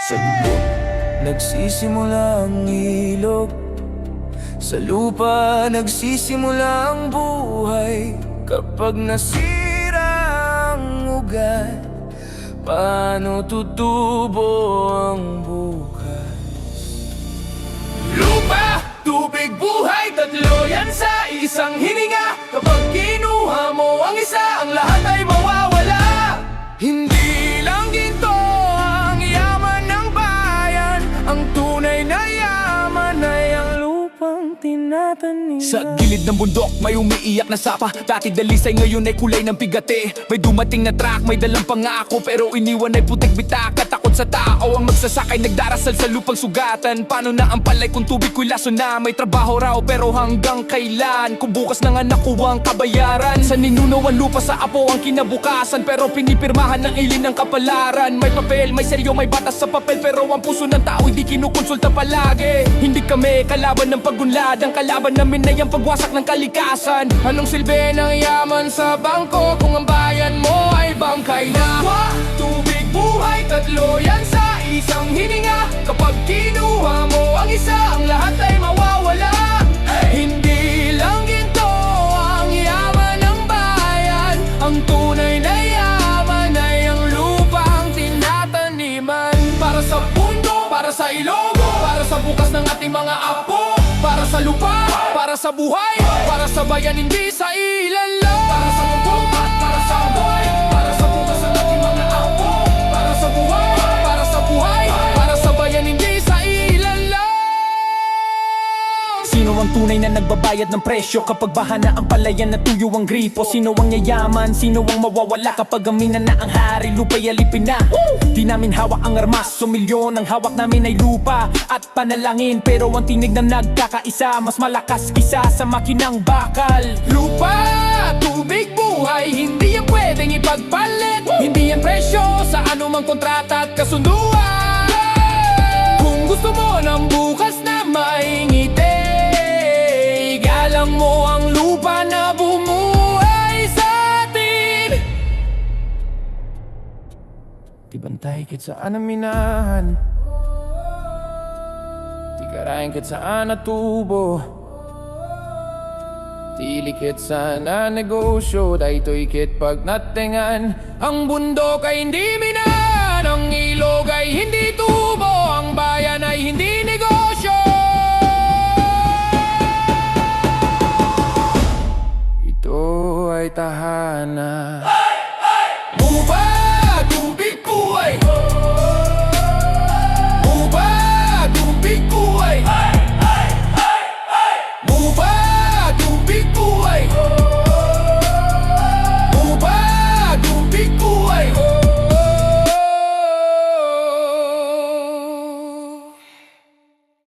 Sa loob nagsisimula ang ilog, sa lupa nagsisimula ang buhay. Kapag nasira ang ugat, paano tutubo ang bukas? Lupa, tubig, buhay, tatlo yan sa isang hininga. Kapag kinuha mo ang isa, ang lahat ay mawawala. Hindi lang ginto ang yaman ng bayan, ang tunay na yaman ay ang lupang tinatanim. Sa gilid ng bundok may umiiyak na sapa. Dati dalisay, ngayon ay kulay ng bigate. May dumating na truck, may dalang pangako, pero iniwan ay putik bitaka. Takot sa tao ang magsasakay, nagdarasal sa lupang sugatan. Paano na ang palay kung tubig ko'y laso na? May trabaho raw pero hanggang kailan? Kung bukas na nga nakuha ang kabayaran. Sa ninuno ang lupa, sa apo ang kinabukasan, pero pinipirmahan ng ilin ng kapalaran. May papel, may seryo, may batas sa papel, pero ang puso ng tao hindi kinukonsulta palagi. Hindi kami kalaban ng pagunlad, ang kalaban namin ay ang pagwasak ng kalikasan. Anong silbi ng yaman sa bangko kung ang bayan mo ay bangkay na? Tubig, buhay, tatlo yan sa isang hininga. Kapag kinuha mo ang isa, ang lahat ay mawawala. Hindi lang ginto ang yaman ng bayan, ang tunay na yaman ay ang lupang tinataniman. Para sa pundo, para sa ilogo, para sa bukas ng ating mga apo, para sa lupa, para sa buhay, para sa bayan, hindi sa ilan lang. Para sa mundo, para sa amoy, para sa bukas ng ating mga apo, para sa buhay, para sa buhay, para sa bayan, hindi sa ilan lang. Sino ang tunay na nagbabayad ng presyo kapag baha na ang palayan na tuyo ang gripo? Sino ang yayaman? Sino ang mawawala kapag amina na ang hari? Lupa'y alipin na. Di namin hawak ang armas, so milyon ang hawak namin ay lupa at panalangin. Pero ang tinig na nagkakaisa, mas malakas kisa sa makinang bakal. Lupa, tubig, buhay, hindi yan pwedeng ipagpalit. Hindi yan presyo sa anumang kontrata at kasunduan. Kung gusto mo ng bukas na may ngiti, igalang mo ang lupa na bumuhay sa atin. Di bantay kit saan naminahan, di karayan kit saan natubo, di likit sana negosyo, daytoy kit pag natingan. Ang bundok ay hindi minan, ang ilog ay hindi tubo, ang bayan ay hindi negosyo. Ito ay tahanan.